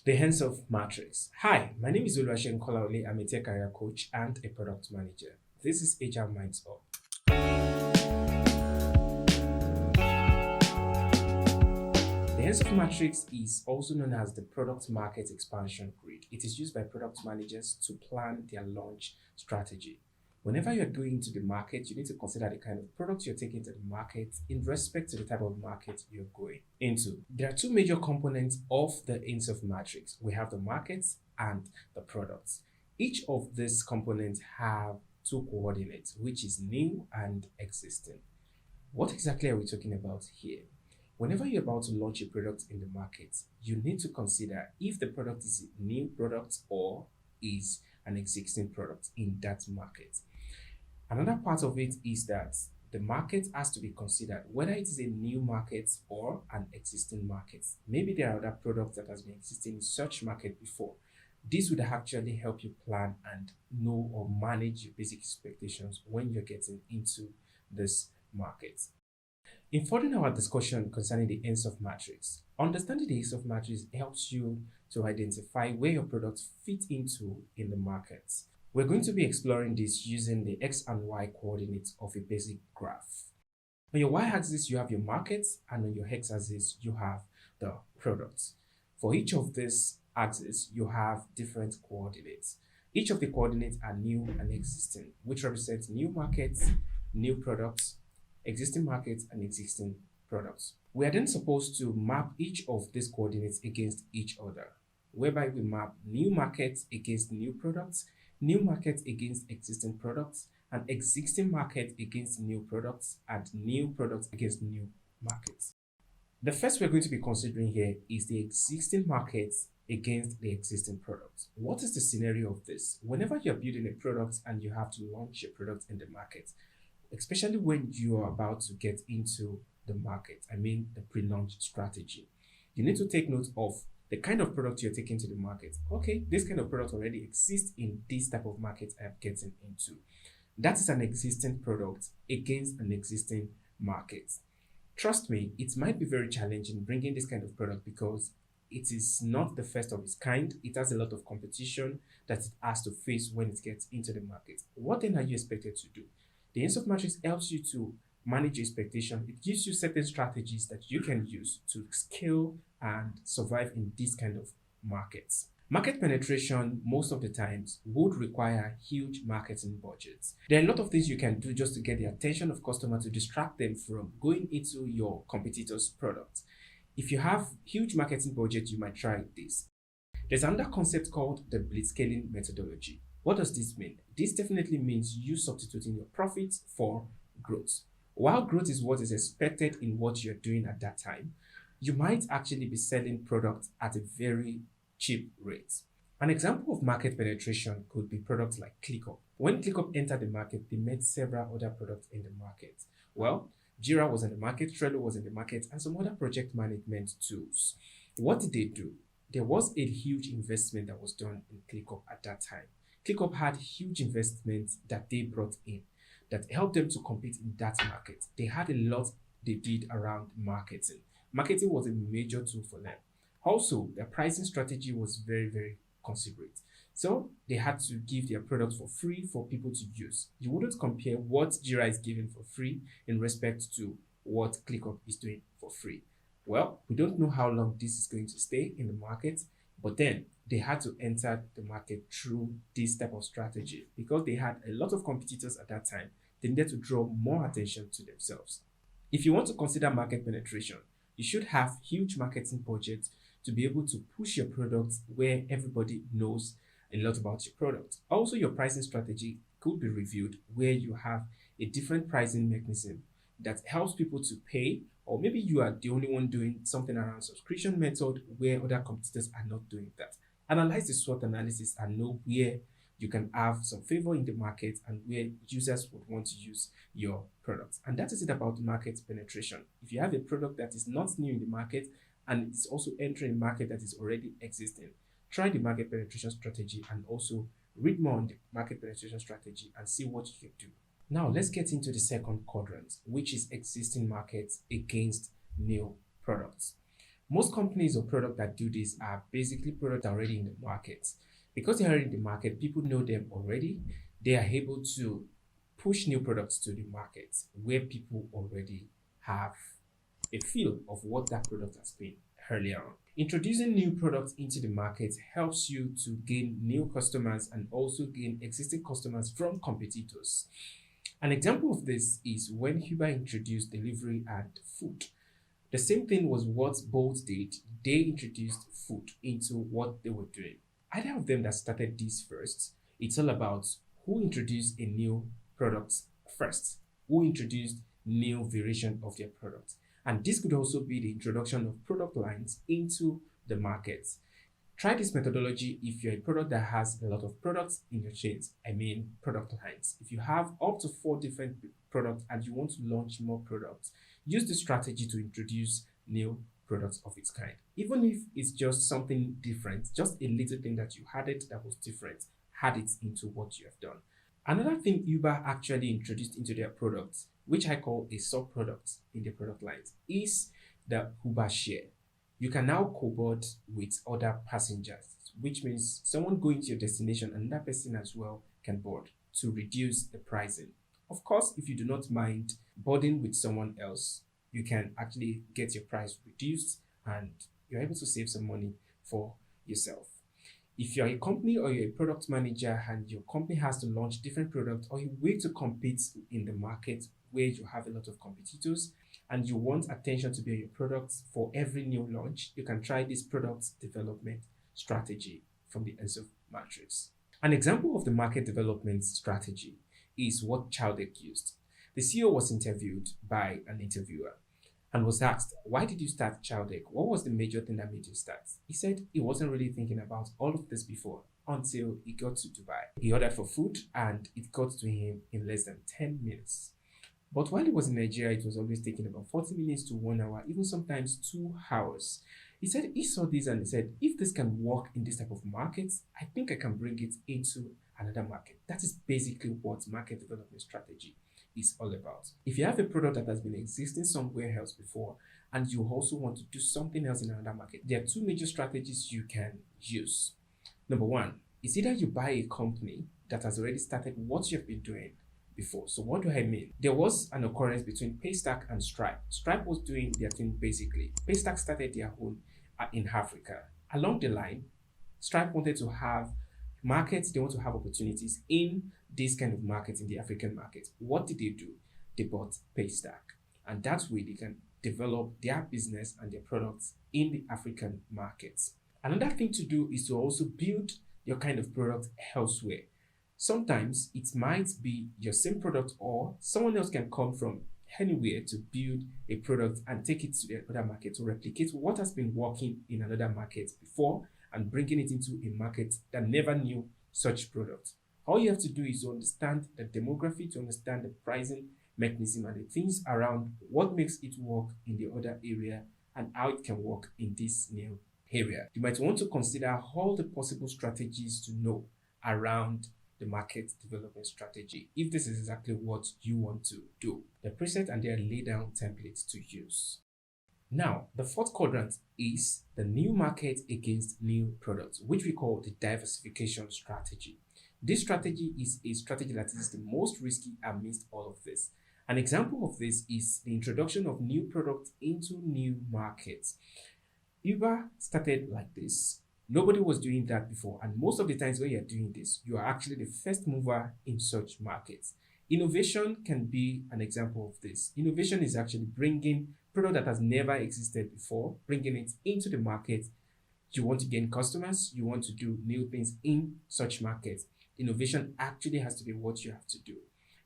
The Ansoff Matrix. Hi, my name is Oluwaseun Kolaole. I'm a tech career coach and a product manager. This is Agile Minds Up. The Ansoff Matrix is also known as the product market expansion grid. It is used by product managers to plan their launch strategy. Whenever you're going to the market, you need to consider the kind of product you're taking to the market in respect to the type of market you're going into. There are two major components of the Ansoff matrix. We have the markets and the products. Each of these components have two coordinates, which is new and existing. What exactly are we talking about here? Whenever you're about to launch a product in the market, you need to consider if the product is a new product or is an existing product in that market. Another part of it is that the market has to be considered, whether it is a new market or an existing market. Maybe there are other products that has been existing in such market before. This would actually help you plan and know or manage your basic expectations when you're getting into this market. In furthering our discussion concerning the Ansoff matrix, understanding the Ansoff matrix helps you to identify where your products fit into in the market. We're going to be exploring this using the X and Y coordinates of a basic graph. On your Y-axis, you have your markets, and on your X-axis, you have the products. For each of these axes, you have different coordinates. Each of the coordinates are new and existing, which represents new markets, new products, existing markets, and existing products. We are then supposed to map each of these coordinates against each other, whereby we map new markets against new products, new markets against existing products, and existing market against new products, and new products against new markets. The first we're going to be considering here is the existing markets against the existing products. What is the scenario of this? Whenever you're building a product and you have to launch a product in the market, especially when you are about to get into the market, I mean the pre-launch strategy, you need to take note of the kind of product you're taking to the market. Okay, this kind of product already exists in this type of market I'm getting into. That is an existing product against an existing market. Trust me, it might be very challenging bringing this kind of product because it is not the first of its kind. It has a lot of competition that it has to face when it gets into the market. What then are you expected to do? The Ansoff matrix helps you to manage expectation. It gives you certain strategies that you can use to scale and survive in these kind of markets. Market penetration most of the times would require huge marketing budgets. There are a lot of things you can do just to get the attention of customers to distract them from going into your competitors' products. If you have huge marketing budget, you might try this. There's another concept called the blitzscaling methodology. What does this mean? This definitely means you substituting your profits for growth. While growth is what is expected in what you're doing at that time, you might actually be selling products at a very cheap rate. An example of market penetration could be products like ClickUp. When ClickUp entered the market, they met several other products in the market. Well, Jira was in the market, Trello was in the market, and some other project management tools. What did they do? There was a huge investment that was done in ClickUp at that time. ClickUp had huge investments that they brought in that helped them to compete in that market. They had a lot they did around marketing. Marketing was a major tool for them. Also, their pricing strategy was very, very considerate. So they had to give their product for free for people to use. You wouldn't compare what Jira is giving for free in respect to what ClickUp is doing for free. Well, we don't know how long this is going to stay in the market, but then they had to enter the market through this type of strategy because they had a lot of competitors at that time. They needed to draw more attention to themselves. If you want to consider market penetration, you should have huge marketing budgets to be able to push your products where everybody knows a lot about your product. Also, your pricing strategy could be reviewed where you have a different pricing mechanism that helps people to pay, or maybe you are the only one doing something around subscription method where other competitors are not doing that. Analyze the SWOT analysis and know where you can have some favor in the market and where users would want to use your products. And that is it about market penetration. If you have a product that is not new in the market and it's also entering a market that is already existing, try the market penetration strategy and also read more on the market penetration strategy and see what you can do. Now let's get into the second quadrant, which is existing markets against new products. Most companies or products that do this are basically products already in the market. Because they're already in the market, people know them already. They are able to push new products to the market where people already have a feel of what that product has been earlier on. Introducing new products into the market helps you to gain new customers and also gain existing customers from competitors. An example of this is when Uber introduced delivery and food. The same thing was what Bolt did. They introduced food into what they were doing. Either of them that started this first, it's all about who introduced a new product first, who introduced new variation of their product. And this could also be the introduction of product lines into the market. Try this methodology if you're a product that has a lot of products in your chains. I mean product lines. If you have up to 4 different products and you want to launch more products, use this strategy to introduce new products of its kind. Even if it's just something different, just a little thing that you added that was different, add it into what you have done. Another thing Uber actually introduced into their products, which I call a sub-product in the product lines, is the Uber Share. You can now co-board with other passengers, which means someone going to your destination and that person as well can board to reduce the pricing. Of course, if you do not mind boarding with someone else, you can actually get your price reduced and you're able to save some money for yourself. If you're a company or you're a product manager and your company has to launch different products or you wait to compete in the market where you have a lot of competitors and you want attention to be on your products for every new launch, you can try this product development strategy from the Ansoff Matrix. An example of the market development strategy is what Chowdeck used. The CEO was interviewed by an interviewer and was asked, why did you start Chowdeck? What was the major thing that made you start? He said he wasn't really thinking about all of this before until he got to Dubai. He ordered for food and it got to him in less than 10 minutes. But while he was in Nigeria, it was always taking about 40 minutes to 1 hour, even sometimes 2 hours. He said he saw this and he said, if this can work in this type of markets, I think I can bring it into another market. That is basically what market development strategy is all about. If you have a product that has been existing somewhere else before and you also want to do something else in another market, there are 2 major strategies you can use. Number 1 is either you buy a company that has already started what you've been doing before. So what do I mean? There was an occurrence between Paystack and Stripe. Stripe was doing their thing basically. Paystack started their own in Africa. Along the line, Stripe wanted to have markets, they want to have opportunities in this kind of market, in the African market. What did they do? They bought Paystack. And that's where they can develop their business and their products in the African markets. Another thing to do is to also build your kind of product elsewhere. Sometimes it might be your same product or someone else can come from anywhere to build a product and take it to the other market to replicate what has been working in another market before and bringing it into a market that never knew such product. All you have to do is to understand the demography, to understand the pricing mechanism and the things around what makes it work in the other area and how it can work in this new area. You might want to consider all the possible strategies to know around the market development strategy if this is exactly what you want to do. The preset and their lay down templates to use. Now, the 4th quadrant is the new market against new products, which we call the diversification strategy. This strategy is a strategy that is the most risky amidst all of this. An example of this is the introduction of new products into new markets. Uber started like this. Nobody was doing that before, and most of the times when you're doing this, you are actually the first mover in such markets. Innovation can be an example of this. Innovation is actually bringing product that has never existed before, bringing it into the market. You want to gain customers, you want to do new things in such markets. Innovation actually has to be what you have to do.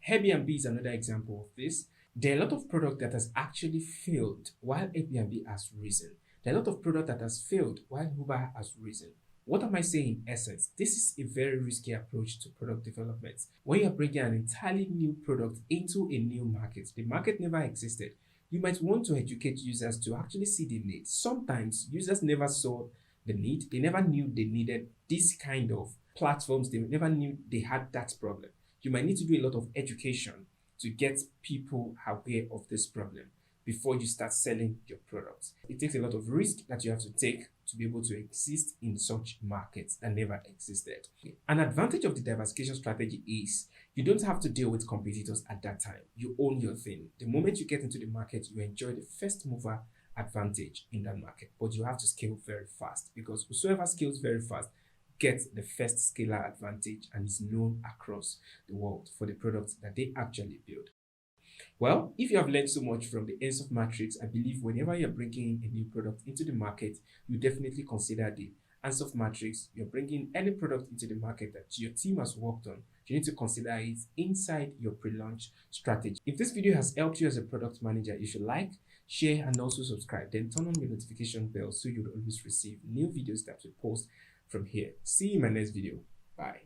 Airbnb is another example of this. There are a lot of product that has actually failed while Airbnb has risen. There are a lot of product that has failed while Uber has risen. What am I saying in essence? This is a very risky approach to product development. When you're bringing an entirely new product into a new market, the market never existed. You might want to educate users to actually see the need. Sometimes users never saw the need. They never knew they needed this kind of platforms. They never knew they had that problem. You might need to do a lot of education to get people aware of this problem. before you start selling your products. It takes a lot of risk that you have to take to be able to exist in such markets that never existed. An advantage of the diversification strategy is you don't have to deal with competitors at that time. You own your thing. The moment you get into the market, you enjoy the first mover advantage in that market, but you have to scale very fast, because whosoever scales very fast gets the first scalar advantage and is known across the world for the products that they actually build. Well, if you have learned so much from the Ansoff Matrix, I believe whenever you're bringing a new product into the market, you definitely consider the Ansoff Matrix. You're bringing any product into the market that your team has worked on, you need to consider it inside your pre-launch strategy. If this video has helped you as a product manager, you should like, share, and also subscribe. Then turn on your notification bell so you'll always receive new videos that we post from here. See you in my next video. Bye.